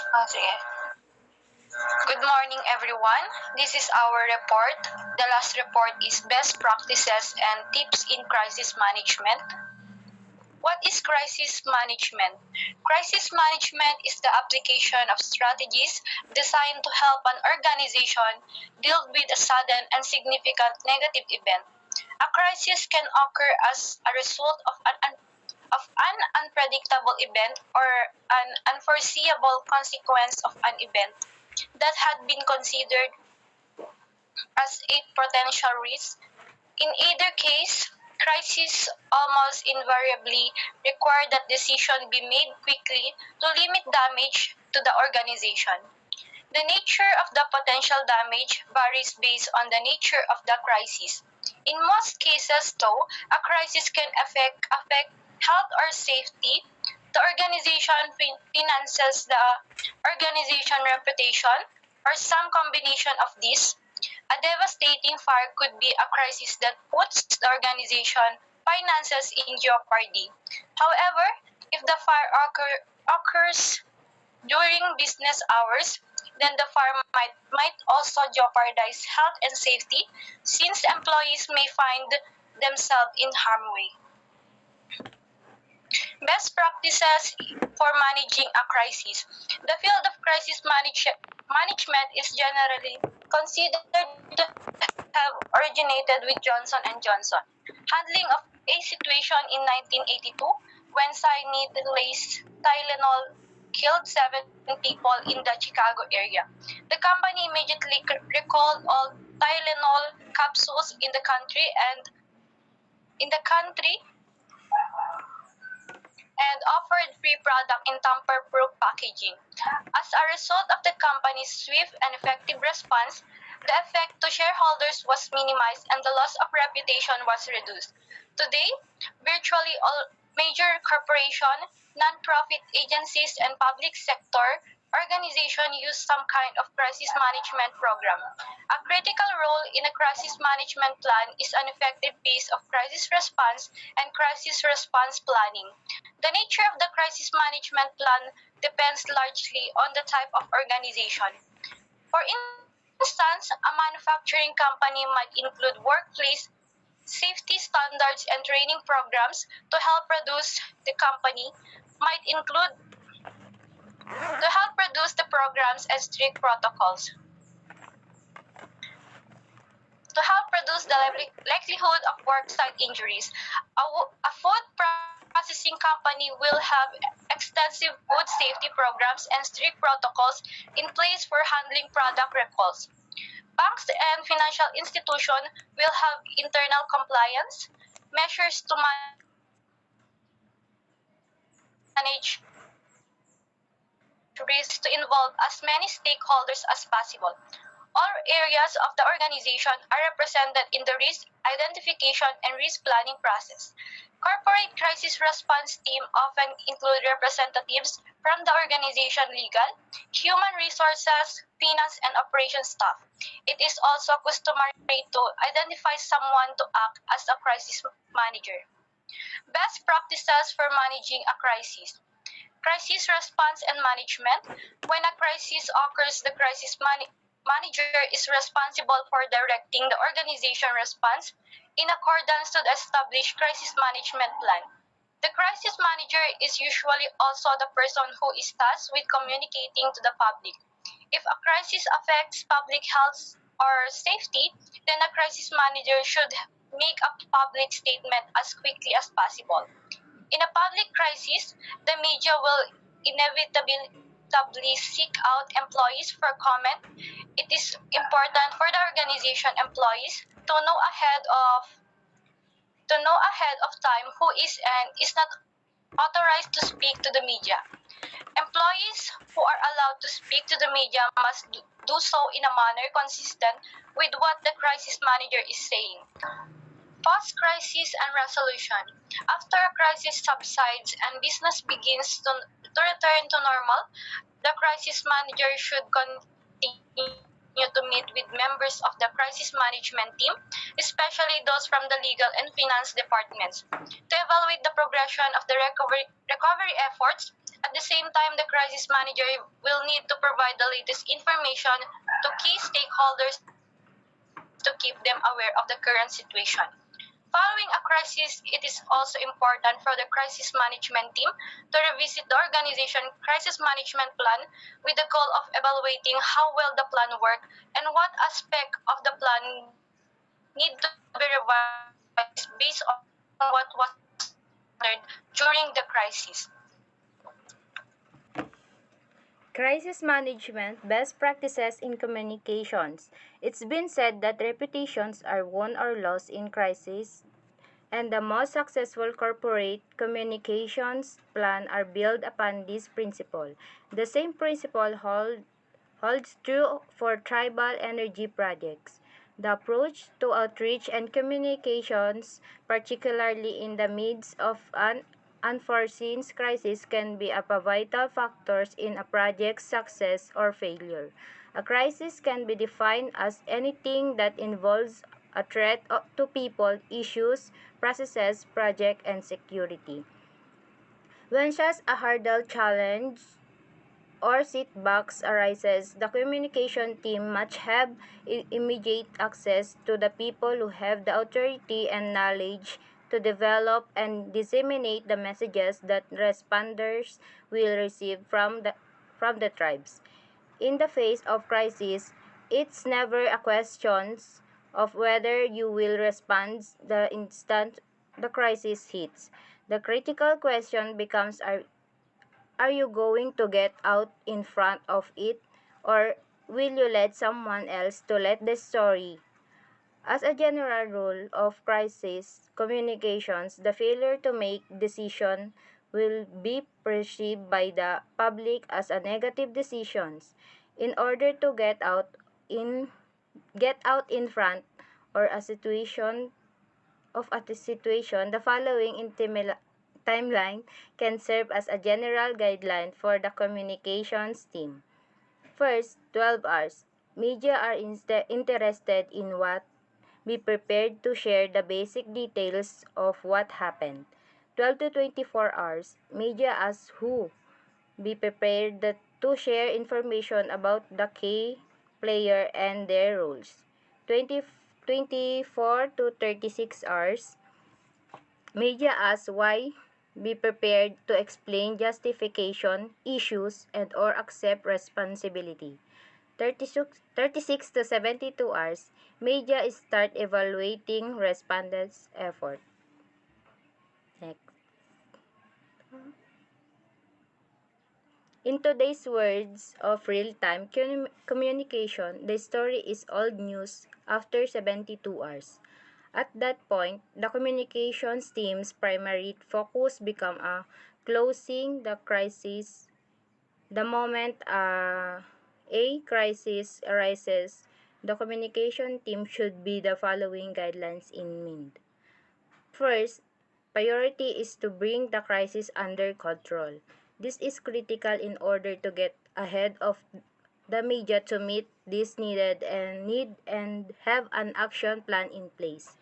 Sige. Good morning, everyone. This is our report. The last report is Best Practices and Tips in Crisis Management. What is crisis management? Crisis management is the application of strategies designed to help an organization deal with a sudden and significant negative event. A crisis can occur as a result of an unpredictable event or an unforeseeable consequence of an event that had been considered as a potential risk. In either case, crises almost invariably require that decision be made quickly to limit damage to the organization. The nature of the potential damage varies based on the nature of the crisis. In most cases, though, a crisis can affect health or safety. The organization finances, the organization reputation, or some combination of these. A devastating fire could be a crisis that puts the organization finances in jeopardy. However, if the fire occurs during business hours, then the fire might also jeopardize health and safety since employees may find themselves in harm's way. Best practices for managing a crisis. The field of crisis management is generally considered to have originated with Johnson and Johnson. Handling of a situation in 1982 when cyanide-laced Tylenol killed 7 people in the Chicago area. The company immediately recalled all Tylenol capsules in the country and offered free product in tamper-proof packaging. As a result of the company's swift and effective response, the effect to shareholders was minimized and the loss of reputation was reduced. Today, virtually all major corporations, non-profit agencies, and public sector organizations use some kind of crisis management program. A critical role in a crisis management plan is an effective piece of crisis response and crisis response planning. The nature of the crisis management plan depends largely on the type of organization. For instance, a manufacturing company might include workplace safety standards and training programs to help produce the company might include to help produce the programs and strict protocols. To help reduce the likelihood of worksite injuries, a food processing company will have extensive food safety programs and strict protocols in place for handling product recalls. Banks and financial institutions will have internal compliance measures to manage risks to involve as many stakeholders as possible. All areas of the organization are represented in the risk identification and risk planning process. Corporate crisis response team often include representatives from the organization legal, human resources, finance, and operations staff. It is also customary to identify someone to act as a crisis manager. Best practices for managing a crisis. Crisis response and management. When a crisis occurs, the crisis manager is responsible for directing the organization response in accordance to the established crisis management plan. The crisis manager is usually also the person who is tasked with communicating to the public. If a crisis affects public health or safety, then a crisis manager should make a public statement as quickly as possible. In a public crisis, the media will inevitably seek out employees for comment. It is important for the organization employees to know ahead of time who is and is not authorized to speak to the media. Employees who are allowed to speak to the media must do so in a manner consistent with what the crisis manager is saying. Post-crisis and resolution. After a crisis subsides and business begins to return to normal, the crisis manager should continue continue to meet with members of the crisis management team, especially those from the legal and finance departments, to evaluate the progression of the recovery efforts. At the same time, the crisis manager will need to provide the latest information to key stakeholders to keep them aware of the current situation. Following a crisis, it is also important for the crisis management team to revisit the organization crisis management plan with the goal of evaluating how well the plan worked and what aspect of the plan need to be revised based on what was learned during the crisis. Crisis management, best practices in communications. It's been said that reputations are won or lost in crisis, and the most successful corporate communications plan are built upon this principle. The same principle holds true for tribal energy projects. The approach to outreach and communications, particularly in the midst of an unforeseen crisis, can be a vital factors in a project's success or failure. A crisis can be defined as anything that involves a threat to people, issues, processes, project, and security. When such a hurdle challenge or setbacks arises, the communication team must have immediate access to the people who have the authority and knowledge to develop and disseminate the messages that responders will receive from the tribes. In the face of crisis, it's never a question of whether you will respond the instant the crisis hits. The critical question becomes, are you going to get out in front of it, or will you let someone else to let the story? As a general rule of crisis communications, the failure to make decision will be perceived by the public as a negative decisions. In order to get out in front or a situation the following timeline can serve as a general guideline for the communications team. First, 12 hours. Media are interested in what. Be prepared to share the basic details of what happened. 12 to 24 hours. Media as who. Be prepared to share information about the key player and their roles. 24 to 36 hours. Media asks why. Be prepared to explain justification, issues, and or accept responsibility. 36 to 72 hours. Media start evaluating respondents' effort. Next. In today's words of real-time communication, the story is old news after 72 hours. At that point, the communications team's primary focus become closing the crisis. The moment a crisis arises, the communication team should be the following guidelines in mind. First, priority is to bring the crisis under control. This is critical in order to get ahead of the media to meet this need and have an action plan in place.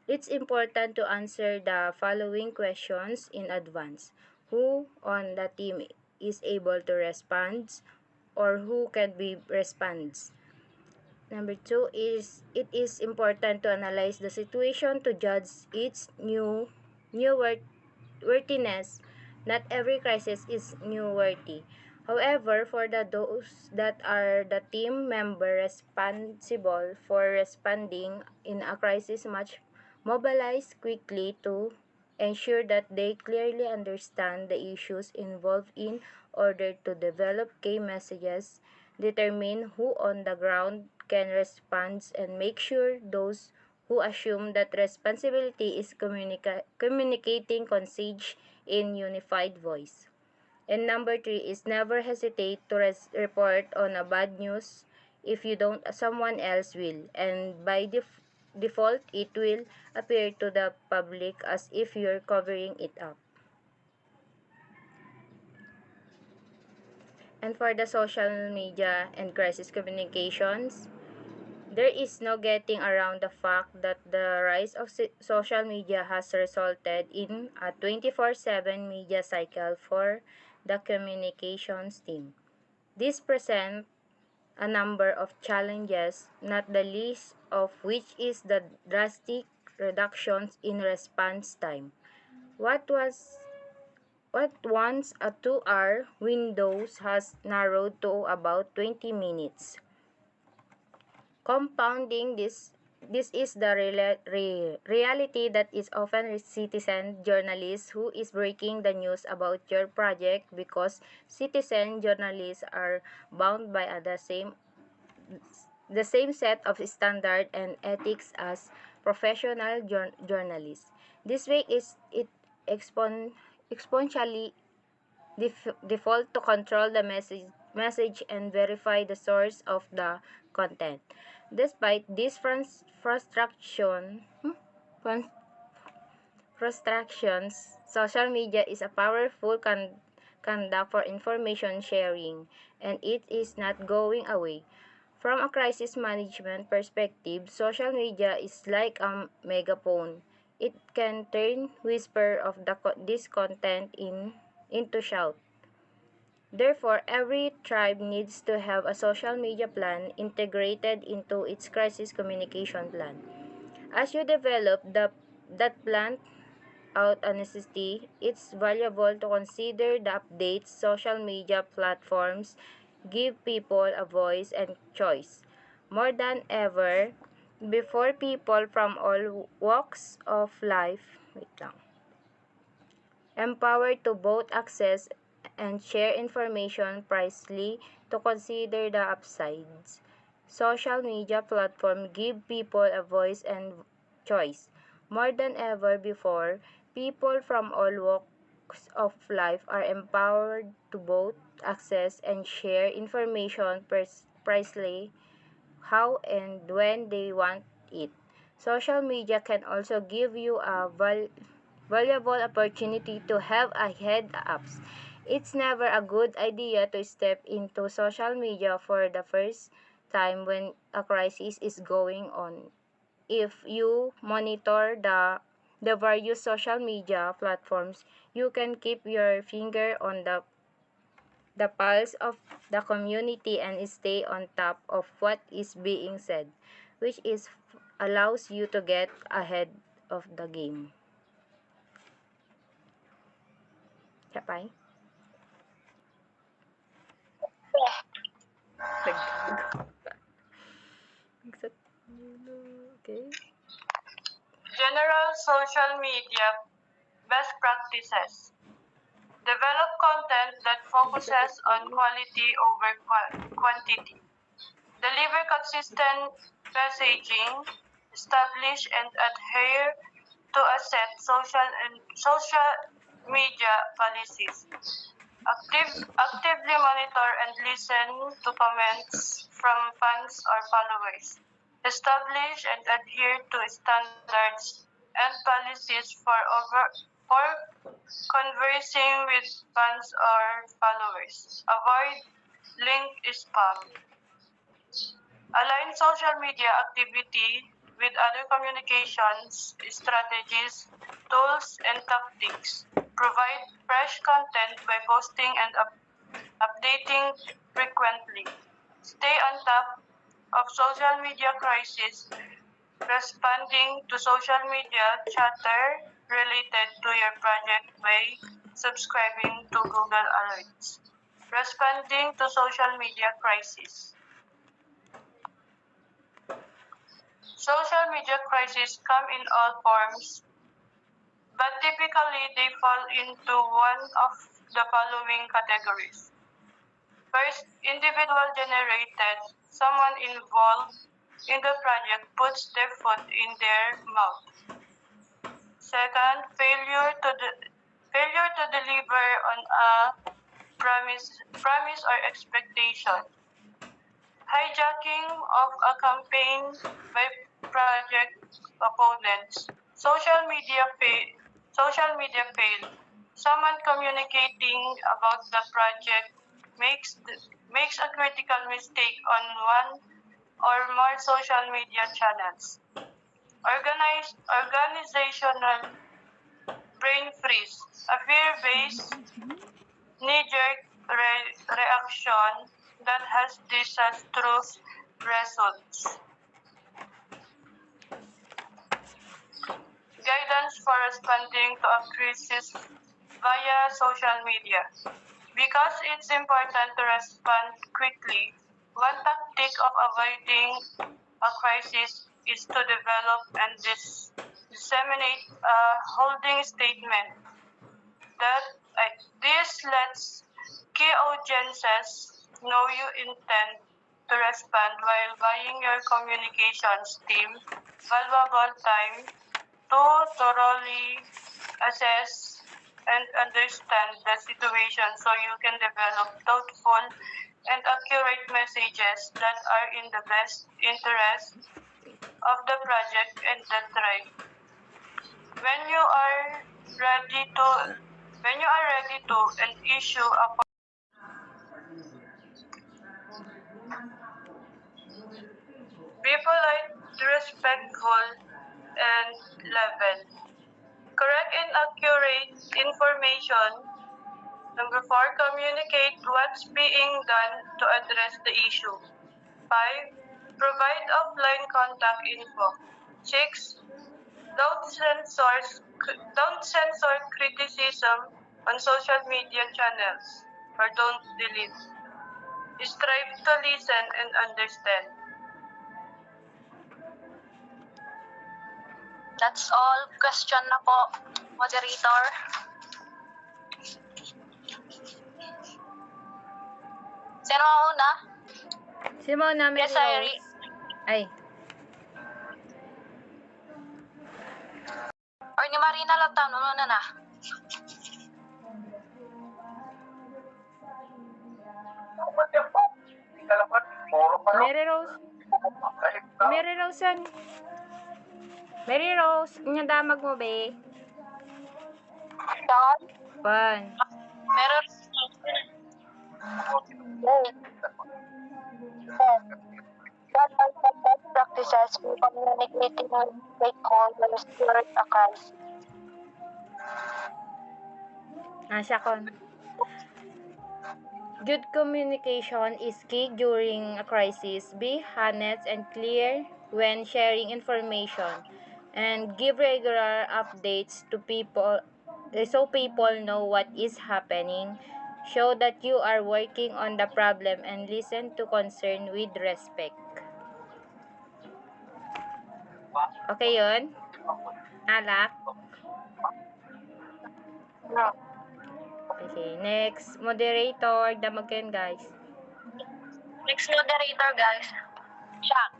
It's important to answer the following questions in advance. Who on the team is able to respond, or who can be responds? Number two is it is important to analyze the situation to judge its worthiness. Not every crisis is newsworthy. However, for those that are the team member responsible for responding in a crisis must mobilize quickly to ensure that they clearly understand the issues involved in order to develop key messages, determine who on the ground can respond, and make sure those who assume that responsibility is communicating consage in unified voice. And number three is never hesitate to report on a bad news if you don't, someone else will. And by default, it will appear to the public as if you're covering it up. And for the social media and crisis communications, There is no getting around the fact that the rise of social media has resulted in a 24/7 media cycle for the communications team. This presents a number of challenges, not the least of which is the drastic reductions in response time. What was what once a 2-hour window has narrowed to about 20 minutes. Compounding this is the reality that is often a citizen journalist who is breaking the news about your project because citizen journalists are bound by the same set of standard and ethics as professional journalists. This way is it exponentially default to control the message and verify the source of the content. Despite this frustrations, social media is a powerful conduct for information sharing, and it is not going away. From a crisis management perspective, social media is like a megaphone. It can turn whisper of this content into shout. Therefore, every tribe needs to have a social media plan integrated into its crisis communication plan. As you develop that plan out a necessity, it's valuable to consider the updates social media platforms give people a voice and choice. More than ever, before people from all walks of life, empowered to both access and share information precisely to consider the upsides. Social media platforms give people a voice and choice. More than ever before, people from all walks of life are empowered to both access and share information precisely how and when they want it. Social media can also give you a valuable opportunity to have a head ups. It's never a good idea to step into social media for the first time when a crisis is going on. If you monitor the various social media platforms, you can keep your finger on the pulse of the community and stay on top of what is being said, which is allows you to get ahead of the game. Kapay? Naggago. Okay. General social media best practices. Develop content that focuses on quality over quantity. Deliver consistent messaging. Establish and adhere to a set social media policies. Actively monitor and listen to comments from fans or followers. Establish and adhere to standards and policies for conversing with fans or followers. Avoid link spam. Align social media activity with other communications strategies, tools, and tactics. Provide fresh content by posting and updating frequently. Stay on top of social media crisis, responding to social media chatter related to your project by subscribing to Google Alerts. Responding to social media crisis. Social media crises come in all forms, but typically they fall into one of the following categories. First, individual generated. Someone involved in the project puts their foot in their mouth. Second, failure to deliver on a promise or expectation. Hijacking of a campaign by project opponents. Social media fail. Someone communicating about the project makes a critical mistake on one or more social media channels. Organizational brain freeze, a fear-based knee-jerk reaction that has disastrous results. Guidance for responding to a crisis via social media. Because it's important to respond quickly, one tactic of avoiding a crisis is to develop and disseminate a holding statement that this lets key audiences know you intend to respond while buying your communications team valuable time to thoroughly assess and understand the situation so you can develop thoughtful and accurate messages that are in the best interest of the project and the tribe. When you are ready to and issue a be polite, respectful, and level. Correct and accurate information. Number 4, communicate what's being done to address the issue. 5, provide offline contact info. 6, don't censor criticism on social media channels or don't delete. Strive to listen and understand. That's all. Question na po, moderator. Sino ang una? Si Mona Mery Yes, Irene. Rose. Ay, Or ni Marina lang tanong na na. Mary Rose. Mary Rose yan. Mary Rose, inyong damag mo, be. Saan? Pan. Meron. What are the best practices for communicating with stakeholders during a crisis? Siya kon. Good communication is key during a crisis. Be honest and clear when sharing information and give regular updates to people so people know what is happening. Show that you are working on the problem and listen to concern with respect. Okay yun? Alak? No. Okay, next. Moderator, damag kayo guys. Next moderator, guys. Chuck.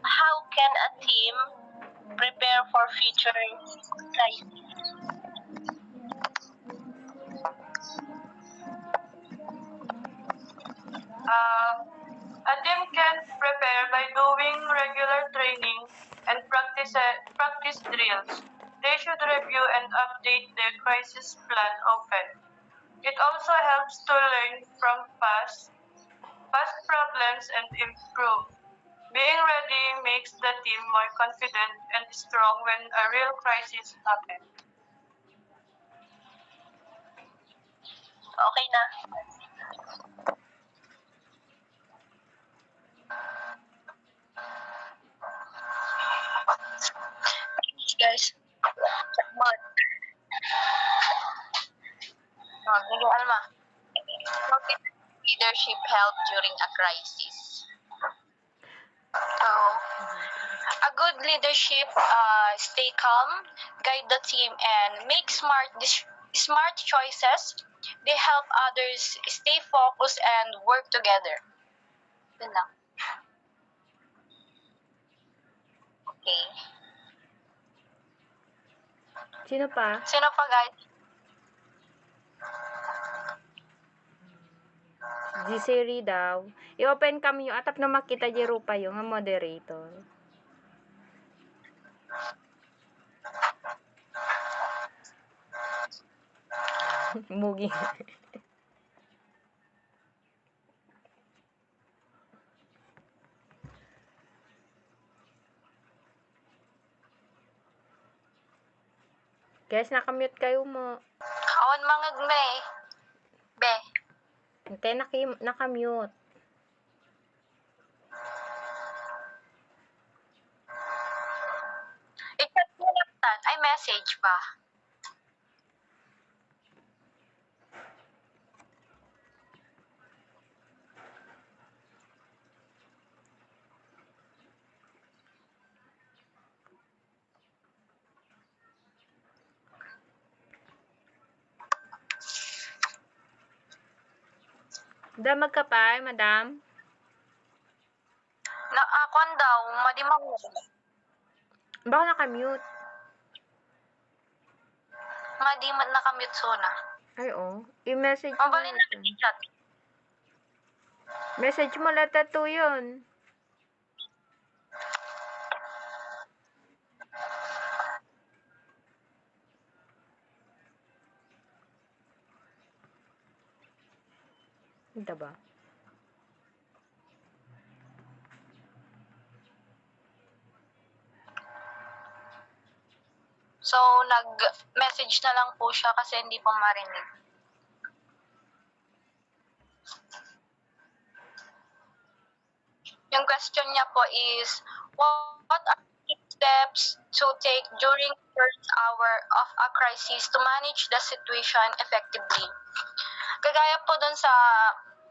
How can a team prepare for future crises? A team can prepare by doing regular training and practice drills. They should review and update their crisis plan often. It also helps to learn from past problems and improve. Being ready makes the team more confident and strong when a real crisis happens. Okay na. Guys. Mod. Sige, Alma. How can leadership help during a crisis? A good leadership, stay calm, guide the team, and make smart choices. They help others stay focused and work together. Yun lang. Okay. Sino pa? Sino pa, guys? Desiree daw. I-open cam yung atap na makita jero pa yung moderator. Mugi. Guys, nakamute kayo mo. Awan mangag me. Be. Hintay nakamute. I-chat mo lang tan. Ay, message ba? Damag ka pa, madam? Akon daw, madimang mo. Baka nakamute. Madimat nakamute suna. Ay, oh. I-message mo Mabalin na lang. i-chat. Message mo lang to yun. Ito ba? So, nag-message na lang po siya kasi hindi po marinig. Yung question niya po is, what are the steps to take during the first hour of a crisis to manage the situation effectively? Kagaya po dun sa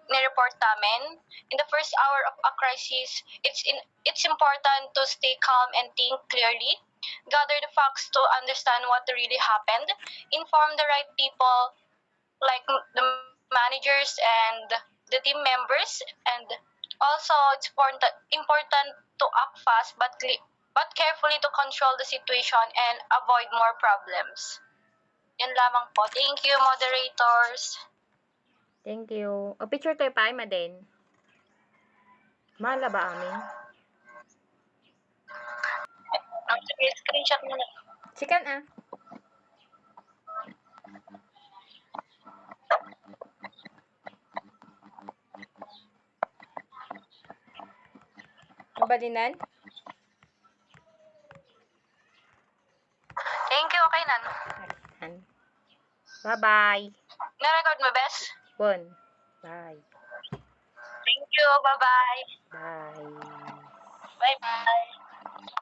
ni-report namin, in the first hour of a crisis, it's important to stay calm and think clearly, gather the facts to understand what really happened, inform the right people like the managers and the team members, and also it's important to act fast but carefully to control the situation and avoid more problems. Yan lamang po. Thank you, moderators. Thank you. O, picture tayo pa, Maden. Mahala ba amin? Sige, screenshot mo na. Sikan ah. Mabalinan? Thank you, okay nan. Bye-bye. Na-record mo, Bes? Bon. Bye. Thank you, bye-bye. Bye. Bye-bye.